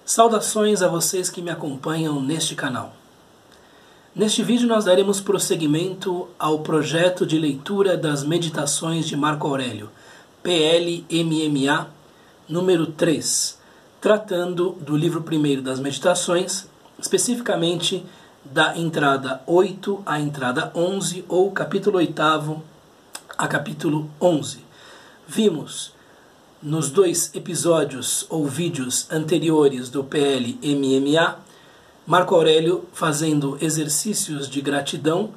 Saudações a vocês que me acompanham neste canal. Neste vídeo nós daremos prosseguimento ao projeto de leitura das Meditações de Marco Aurélio, PLMMA, número 3, tratando do livro 1º das Meditações, especificamente da entrada 8 à entrada 11, ou capítulo 8 a capítulo 11. Vimos nos 2 episódios ou vídeos anteriores do PLMMA, Marco Aurélio fazendo exercícios de gratidão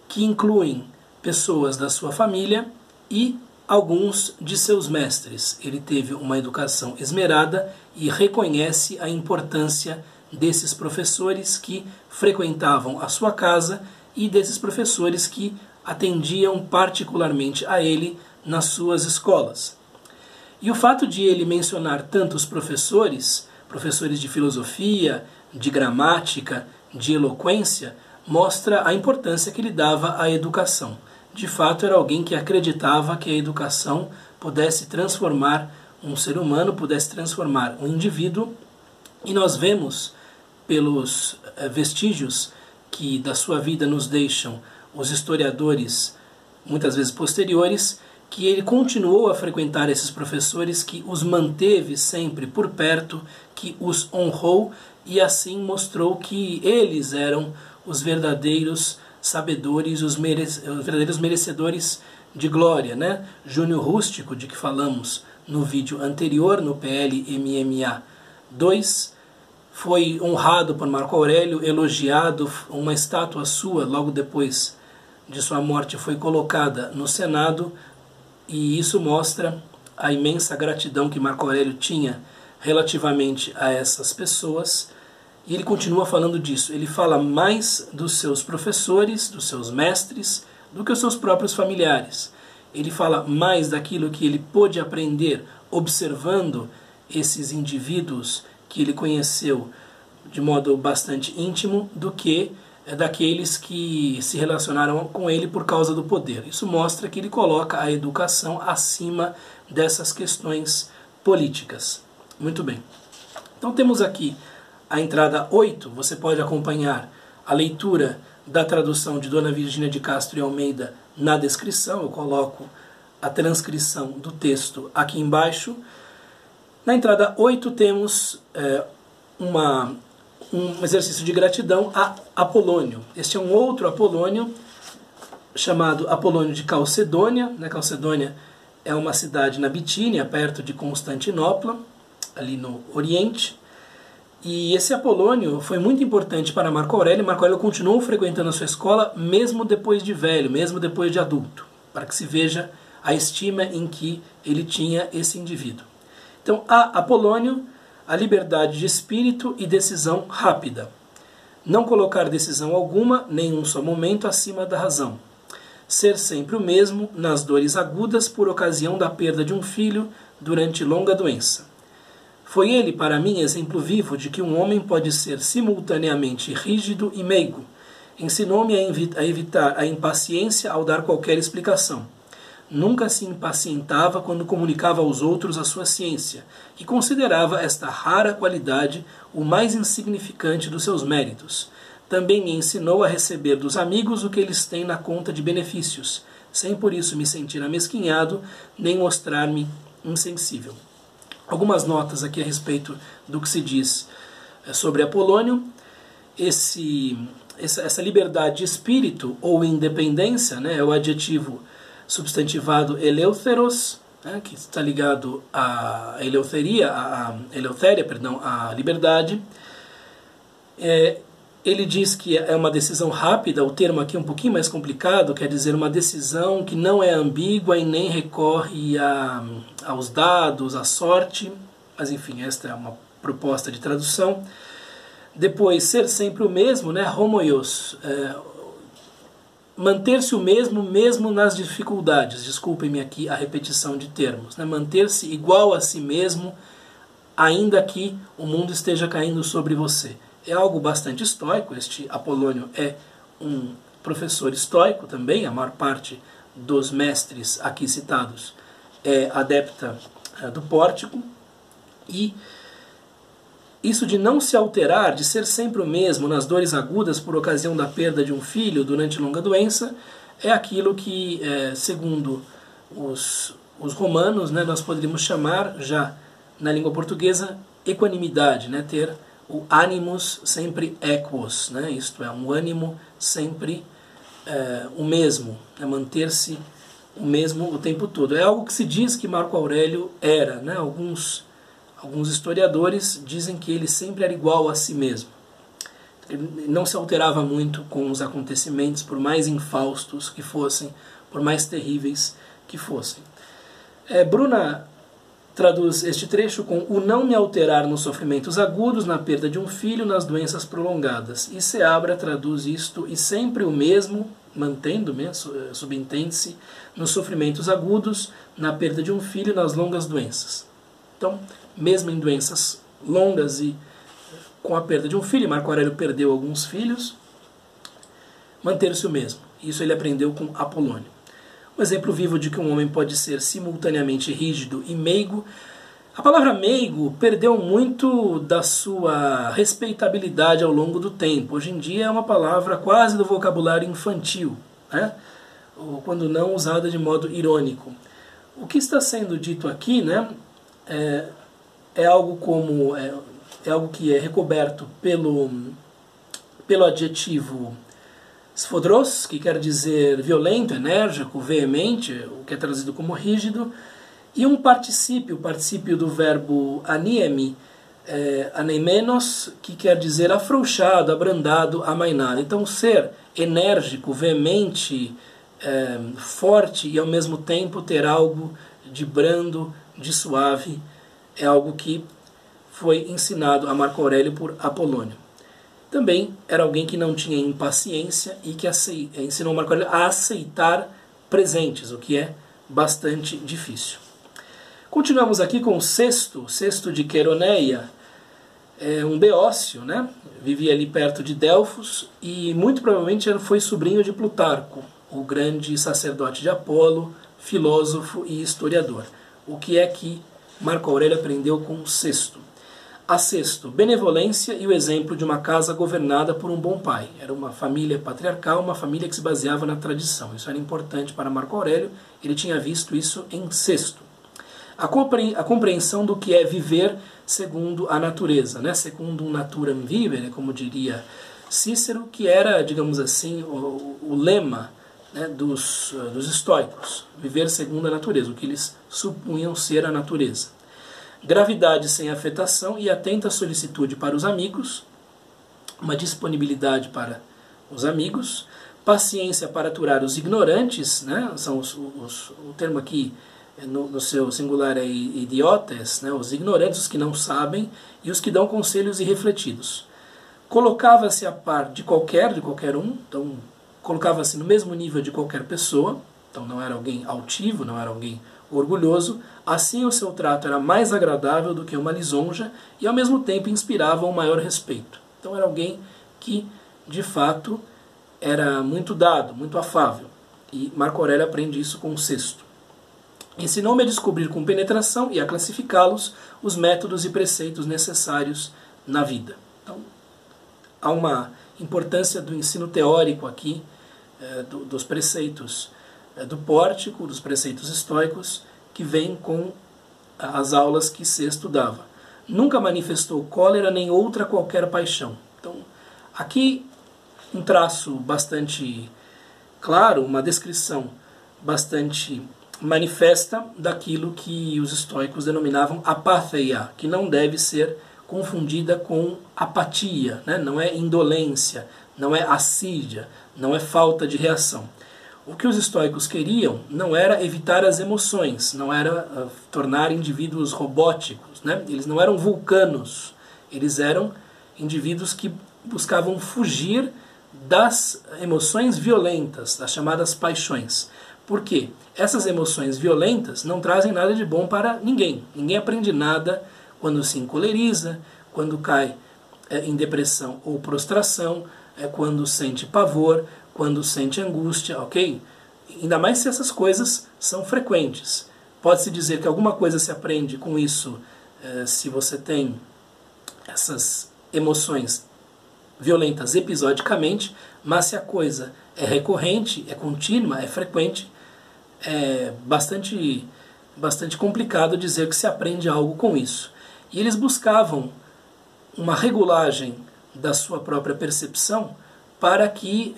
que incluem pessoas da sua família e alguns de seus mestres. Ele teve uma educação esmerada e reconhece a importância desses professores que frequentavam a sua casa e desses professores que atendiam particularmente a ele nas suas escolas. E o fato de ele mencionar tantos professores de filosofia, de gramática, de eloquência, mostra a importância que ele dava à educação. De fato, era alguém que acreditava que a educação pudesse transformar um ser humano, pudesse transformar um indivíduo, e nós vemos, pelos vestígios que da sua vida nos deixam os historiadores, muitas vezes posteriores, que ele continuou a frequentar esses professores, que os manteve sempre por perto, que os honrou e assim mostrou que eles eram os verdadeiros sabedores, os verdadeiros merecedores de glória, né? Júnior Rústico, de que falamos no vídeo anterior, no PLMMA 2, foi honrado por Marco Aurélio, elogiado, uma estátua sua, logo depois de sua morte, foi colocada no Senado. E isso mostra a imensa gratidão que Marco Aurélio tinha relativamente a essas pessoas. E ele continua falando disso. Ele fala mais dos seus professores, dos seus mestres, do que os seus próprios familiares. Ele fala mais daquilo que ele pôde aprender observando esses indivíduos que ele conheceu de modo bastante íntimo, do que daqueles que se relacionaram com ele por causa do poder. Isso mostra que ele coloca a educação acima dessas questões políticas. Muito bem. Então temos aqui a entrada 8, você pode acompanhar a leitura da tradução de Dona Virgínia de Castro e Almeida na descrição, eu coloco a transcrição do texto aqui embaixo. Na entrada 8 temos um exercício de gratidão a Apolônio. Este é um outro Apolônio, chamado Apolônio de Calcedônia. Calcedônia é uma cidade na Bitínia, perto de Constantinopla, ali no Oriente. E esse Apolônio foi muito importante para Marco Aurélio. Marco Aurélio continuou frequentando a sua escola, mesmo depois de velho, mesmo depois de adulto, para que se veja a estima em que ele tinha esse indivíduo. Então, a Apolônio, a liberdade de espírito e decisão rápida. Não colocar decisão alguma, nem um só momento, acima da razão. Ser sempre o mesmo nas dores agudas por ocasião da perda de um filho durante longa doença. Foi ele, para mim, exemplo vivo de que um homem pode ser simultaneamente rígido e meigo. Ensinou-me a evitar a impaciência ao dar qualquer explicação. Nunca se impacientava quando comunicava aos outros a sua ciência, e considerava esta rara qualidade o mais insignificante dos seus méritos. Também me ensinou a receber dos amigos o que eles têm na conta de benefícios, sem por isso me sentir amesquinhado, nem mostrar-me insensível. Algumas notas aqui a respeito do que se diz sobre Apolônio. Essa liberdade de espírito ou independência, é o adjetivo substantivado eleutheros, que está ligado à eleutéria, à liberdade. Ele diz que é uma decisão rápida, o termo aqui é um pouquinho mais complicado, quer dizer uma decisão que não é ambígua e nem recorre aos dados, à sorte, mas enfim, esta é uma proposta de tradução. Depois, ser sempre o mesmo, homoios, manter-se o mesmo nas dificuldades. Desculpem-me aqui a repetição de termos. Manter-se igual a si mesmo, ainda que o mundo esteja caindo sobre você. É algo bastante estoico. Este Apolônio é um professor estoico também. A maior parte dos mestres aqui citados é adepta do Pórtico. E isso de não se alterar, de ser sempre o mesmo nas dores agudas por ocasião da perda de um filho durante longa doença, é aquilo que, segundo os romanos, né, nós poderíamos chamar, já na língua portuguesa, equanimidade, né, ter o animus sempre equus, né, isto é, um ânimo sempre o mesmo, né, manter-se o mesmo o tempo todo. É algo que se diz que Marco Aurélio era, né, alguns historiadores dizem que ele sempre era igual a si mesmo. Ele não se alterava muito com os acontecimentos, por mais infaustos que fossem, por mais terríveis que fossem. Bruna traduz este trecho com o não me alterar nos sofrimentos agudos, na perda de um filho, nas doenças prolongadas. E Seabra traduz isto, e sempre o mesmo, mantendo, subentende-se, nos sofrimentos agudos, na perda de um filho, nas longas doenças. Então, mesmo em doenças longas e com a perda de um filho, Marco Aurélio perdeu alguns filhos, manter-se o mesmo. Isso ele aprendeu com Apolônio. Um exemplo vivo de que um homem pode ser simultaneamente rígido e meigo. A palavra meigo perdeu muito da sua respeitabilidade ao longo do tempo. Hoje em dia é uma palavra quase do vocabulário infantil, né? Ou quando não usada de modo irônico. O que está sendo dito aqui, né, é algo como é algo que é recoberto pelo adjetivo sfodros, que quer dizer violento, enérgico, veemente, o que é traduzido como rígido, e um particípio, o particípio do verbo aniemi, aneimenos, que quer dizer afrouxado, abrandado, amainado. Então, ser enérgico, veemente, forte e ao mesmo tempo ter algo de brando, de suave, é algo que foi ensinado a Marco Aurélio por Apolônio. Também era alguém que não tinha impaciência e que ensinou Marco Aurélio a aceitar presentes, o que é bastante difícil. Continuamos aqui com o Cesto de Queroneia, um beócio, né? Vivia ali perto de Delfos e muito provavelmente ele foi sobrinho de Plutarco, o grande sacerdote de Apolo, filósofo e historiador. O que é que Marco Aurélio aprendeu com Cesto? A Cesto, benevolência e o exemplo de uma casa governada por um bom pai. Era uma família patriarcal, uma família que se baseava na tradição. Isso era importante para Marco Aurélio, ele tinha visto isso em Cesto. A compreensão do que é viver segundo a natureza, né? Segundo um naturam vivere, como diria Cícero, que era, digamos assim, o lema, né, dos estoicos. Viver segundo a natureza, o que eles supunham ser a natureza. Gravidade sem afetação e atenta solicitude para os amigos, uma disponibilidade para os amigos, paciência para aturar os ignorantes, né? São o termo aqui no seu singular é idiotes, né? Os ignorantes, os que não sabem e os que dão conselhos irrefletidos. Colocava-se a par de qualquer um, então colocava-se no mesmo nível de qualquer pessoa, então não era alguém altivo, não era alguém orgulhoso, assim o seu trato era mais agradável do que uma lisonja e ao mesmo tempo inspirava um maior respeito. Então era alguém que, de fato, era muito dado, muito afável. E Marco Aurélio aprende isso com Cesto. Ensinou-me a descobrir com penetração e a classificá-los os métodos e preceitos necessários na vida. Então, há uma importância do ensino teórico aqui, dos preceitos do Pórtico, dos preceitos estoicos, que vem com as aulas que Cesto dava. Nunca manifestou cólera nem outra qualquer paixão. Então, aqui um traço bastante claro, uma descrição bastante manifesta daquilo que os estoicos denominavam apatheia, que não deve ser confundida com apatia, né? Não é indolência, não é assídia, não é falta de reação. O que os estoicos queriam não era evitar as emoções, não era tornar indivíduos robóticos, né? Eles não eram vulcanos, eles eram indivíduos que buscavam fugir das emoções violentas, das chamadas paixões. Por quê? Essas emoções violentas não trazem nada de bom para ninguém. Ninguém aprende nada quando se encoleriza, quando cai em depressão ou prostração, quando sente pavor, quando sente angústia, ok? Ainda mais se essas coisas são frequentes. Pode-se dizer que alguma coisa se aprende com isso se você tem essas emoções violentas episodicamente, mas se a coisa é recorrente, é contínua, é frequente, é bastante complicado dizer que se aprende algo com isso. E eles buscavam uma regulagem da sua própria percepção para que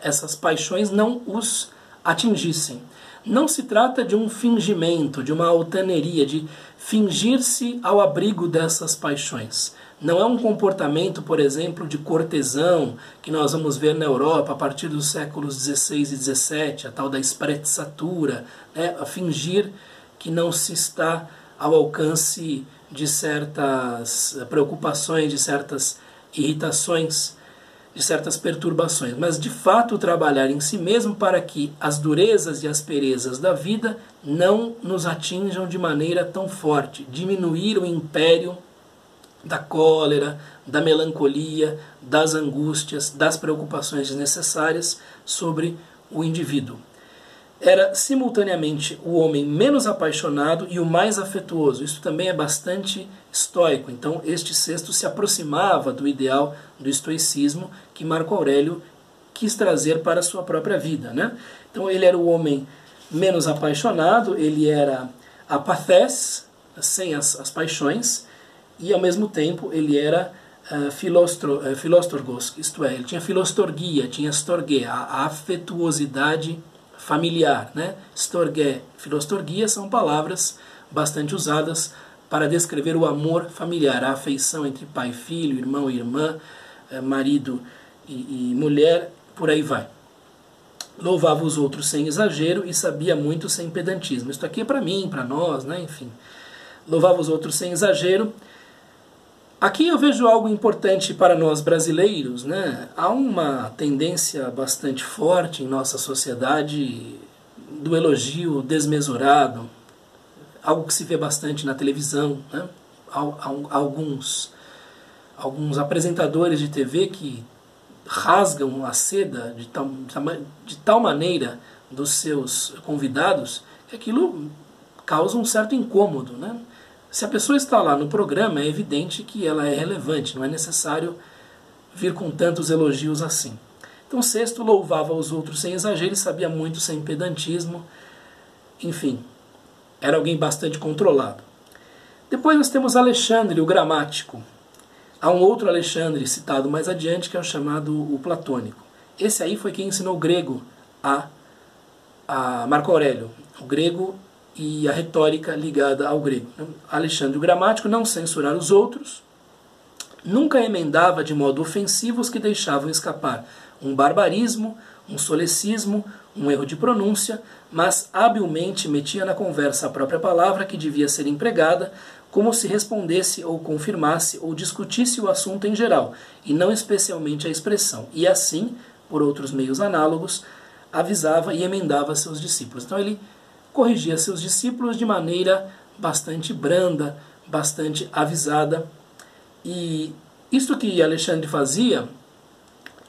essas paixões não os atingissem. Não se trata de um fingimento, de uma altaneria, de fingir-se ao abrigo dessas paixões. Não é um comportamento, por exemplo, de cortesão, que nós vamos ver na Europa a partir dos séculos XVI e XVII, a tal da sprezzatura, né? A fingir que não se está ao alcance de certas preocupações, de certas irritações, de certas perturbações, mas de fato trabalhar em si mesmo para que as durezas e asperezas da vida não nos atinjam de maneira tão forte, diminuir o império da cólera, da melancolia, das angústias, das preocupações desnecessárias sobre o indivíduo. Era simultaneamente o homem menos apaixonado e o mais afetuoso. Isso também é bastante estoico. Então, este sexto se aproximava do ideal do estoicismo que Marco Aurélio quis trazer para a sua própria vida, né? Então, ele era o homem menos apaixonado, ele era apathés, sem as paixões, e ao mesmo tempo ele era filostorgos, isto é, ele tinha filostorgia, tinha storge, a afetuosidade familiar, né? Storge, filostorgia são palavras bastante usadas para descrever o amor familiar, a afeição entre pai e filho, irmão e irmã, marido e mulher, por aí vai. Louvava os outros sem exagero e sabia muito sem pedantismo. Isso aqui é para mim, para nós, né? Enfim. Louvava os outros sem exagero. Aqui eu vejo algo importante para nós brasileiros, né? Há uma tendência bastante forte em nossa sociedade do elogio desmesurado, algo que se vê bastante na televisão, né? Alguns apresentadores de TV que rasgam a seda de tal maneira dos seus convidados que aquilo causa um certo incômodo, né? Se a pessoa está lá no programa, é evidente que ela é relevante, não é necessário vir com tantos elogios assim. Então, sexto, louvava os outros sem exagero e sabia muito sem pedantismo. Enfim, era alguém bastante controlado. Depois nós temos Alexandre, o gramático. Há um outro Alexandre citado mais adiante, que é o chamado o platônico. Esse aí foi quem ensinou o grego a Marco Aurélio. O grego e a retórica ligada ao grego. Alexandre o gramático não censurava os outros, nunca emendava de modo ofensivo os que deixavam escapar um barbarismo, um solecismo, um erro de pronúncia, mas habilmente metia na conversa a própria palavra que devia ser empregada, como se respondesse ou confirmasse ou discutisse o assunto em geral, e não especialmente a expressão, e assim, por outros meios análogos, avisava e emendava seus discípulos. Então ele corrigia seus discípulos de maneira bastante branda, bastante avisada. E isto que Alexandre fazia,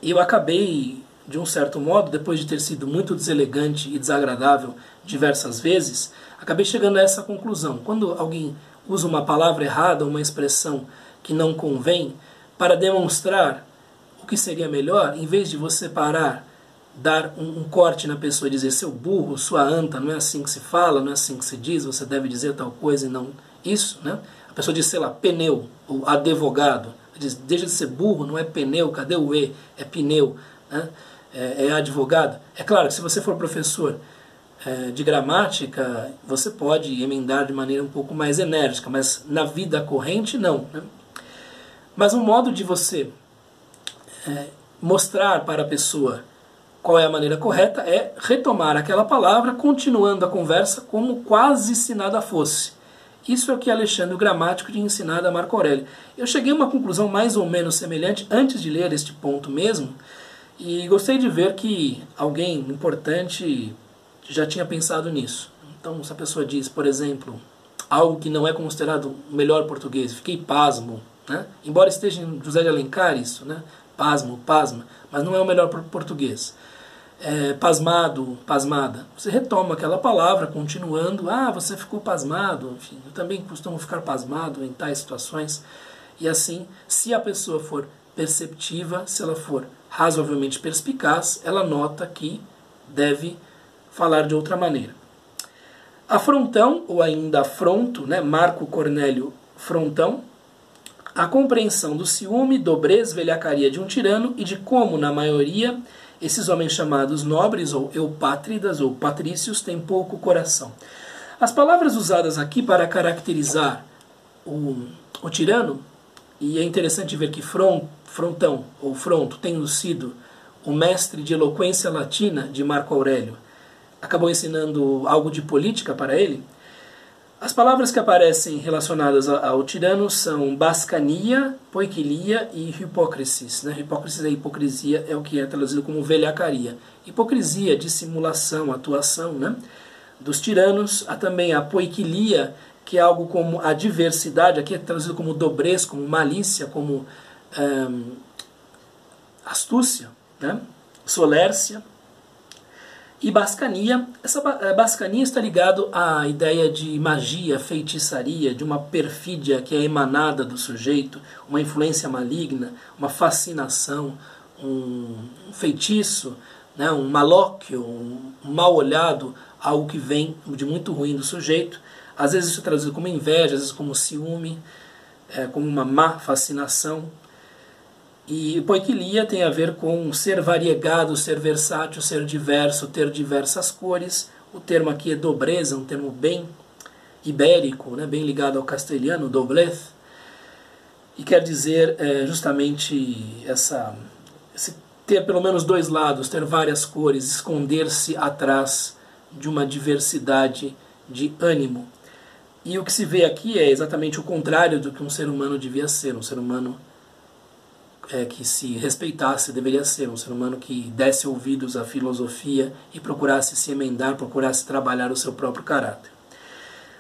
eu acabei, de um certo modo, depois de ter sido muito deselegante e desagradável diversas vezes, acabei chegando a essa conclusão. Quando alguém usa uma palavra errada, uma expressão que não convém, para demonstrar o que seria melhor, em vez de você parar, dar um corte na pessoa e dizer seu burro, sua anta, não é assim que se fala, não é assim que se diz, você deve dizer tal coisa e não isso, né? A pessoa diz, sei lá, pneu, ou advogado, diz, deixa de ser burro, não é pneu, cadê o E? É pneu, né? É advogado. É claro que se você for professor de gramática, você pode emendar de maneira um pouco mais enérgica, mas na vida corrente não, né? Mas um modo de você mostrar para a pessoa qual é a maneira correta é retomar aquela palavra, continuando a conversa como quase se nada fosse. Isso é o que Alexandre o Gramático tinha ensinado a Marco Aurélio. Eu cheguei a uma conclusão mais ou menos semelhante antes de ler este ponto mesmo, e gostei de ver que alguém importante já tinha pensado nisso. Então, se a pessoa diz, por exemplo, algo que não é considerado o melhor português, fiquei pasmo, né? Embora esteja em José de Alencar isso, né? Pasmo, pasma, mas não é o melhor português. pasmado, pasmada. Você retoma aquela palavra, continuando, você ficou pasmado, enfim, eu também costumo ficar pasmado em tais situações. E assim, se a pessoa for perceptiva, se ela for razoavelmente perspicaz, ela nota que deve falar de outra maneira. Afrontão, ou ainda afronto, né, Marco Cornélio Frontão, a compreensão do ciúme, dobrez, velhacaria de um tirano e de como, na maioria, esses homens chamados nobres ou eupátridas ou patrícios têm pouco coração. As palavras usadas aqui para caracterizar o tirano, e é interessante ver que Frontão ou Fronto, tendo sido o mestre de eloquência latina de Marco Aurélio, acabou ensinando algo de política para ele. As palavras que aparecem relacionadas ao tirano são bascania, poiquilia e hipócrisis. Né? Hipócrisis é hipocrisia, é o que é traduzido como velhacaria. Hipocrisia, dissimulação, atuação, né? Dos tiranos. Há também a poiquilia, que é algo como a diversidade, aqui é traduzido como dobrez, como malícia, como astúcia, né? Solércia. E bascania, essa bascania está ligado à ideia de magia, feitiçaria, de uma perfídia que é emanada do sujeito, uma influência maligna, uma fascinação, um feitiço, né, um malóquio, um mal olhado, algo que vem de muito ruim do sujeito. Às vezes isso é traduzido como inveja, às vezes como ciúme, como uma má fascinação. E poiquilia tem a ver com ser variegado, ser versátil, ser diverso, ter diversas cores. O termo aqui é dobreza, um termo bem ibérico, né, bem ligado ao castelhano, doblez, e quer dizer justamente esse ter pelo menos dois lados, ter várias cores, esconder-se atrás de uma diversidade de ânimo. E o que se vê aqui é exatamente o contrário do que um ser humano devia ser, um ser humano que se respeitasse, deveria ser um ser humano que desse ouvidos à filosofia e procurasse se emendar, procurasse trabalhar o seu próprio caráter.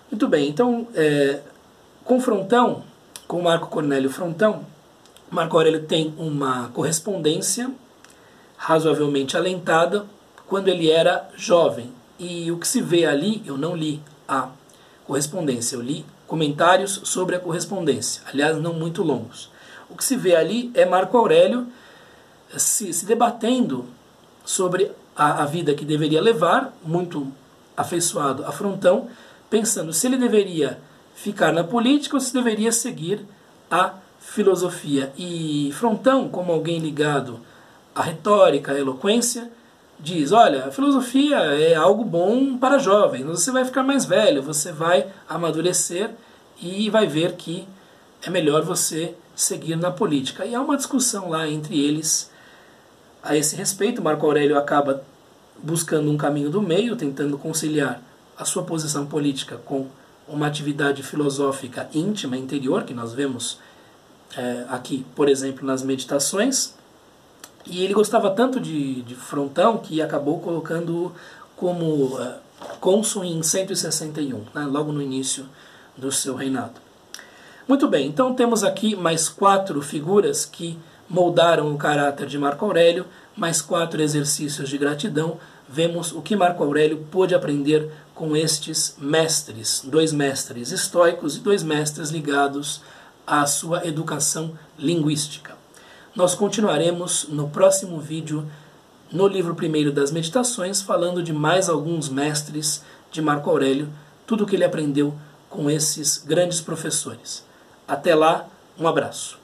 Muito bem, então, com Frontão, com Marco Cornélio Frontão, Marco Aurélio tem uma correspondência razoavelmente alentada quando ele era jovem. E o que se vê ali, eu não li a correspondência, eu li comentários sobre a correspondência, aliás, não muito longos. O que se vê ali é Marco Aurélio se debatendo sobre a vida que deveria levar, muito afeiçoado a Frontão, pensando se ele deveria ficar na política ou se deveria seguir a filosofia. E Frontão, como alguém ligado à retórica, à eloquência, diz, olha, a filosofia é algo bom para jovens, você vai ficar mais velho, você vai amadurecer e vai ver que é melhor você seguir na política. E há uma discussão lá entre eles a esse respeito. Marco Aurélio acaba buscando um caminho do meio, tentando conciliar a sua posição política com uma atividade filosófica íntima, interior, que nós vemos aqui, por exemplo, nas meditações. E ele gostava tanto de Frontão que acabou colocando como cônsul em 161, né, logo no início do seu reinado. Muito bem, então temos aqui mais 4 figuras que moldaram o caráter de Marco Aurélio, mais 4 exercícios de gratidão. Vemos o que Marco Aurélio pôde aprender com estes mestres, 2 mestres estoicos e 2 mestres ligados à sua educação linguística. Nós continuaremos no próximo vídeo, no livro primeiro das Meditações, falando de mais alguns mestres de Marco Aurélio, tudo o que ele aprendeu com esses grandes professores. Até lá, um abraço.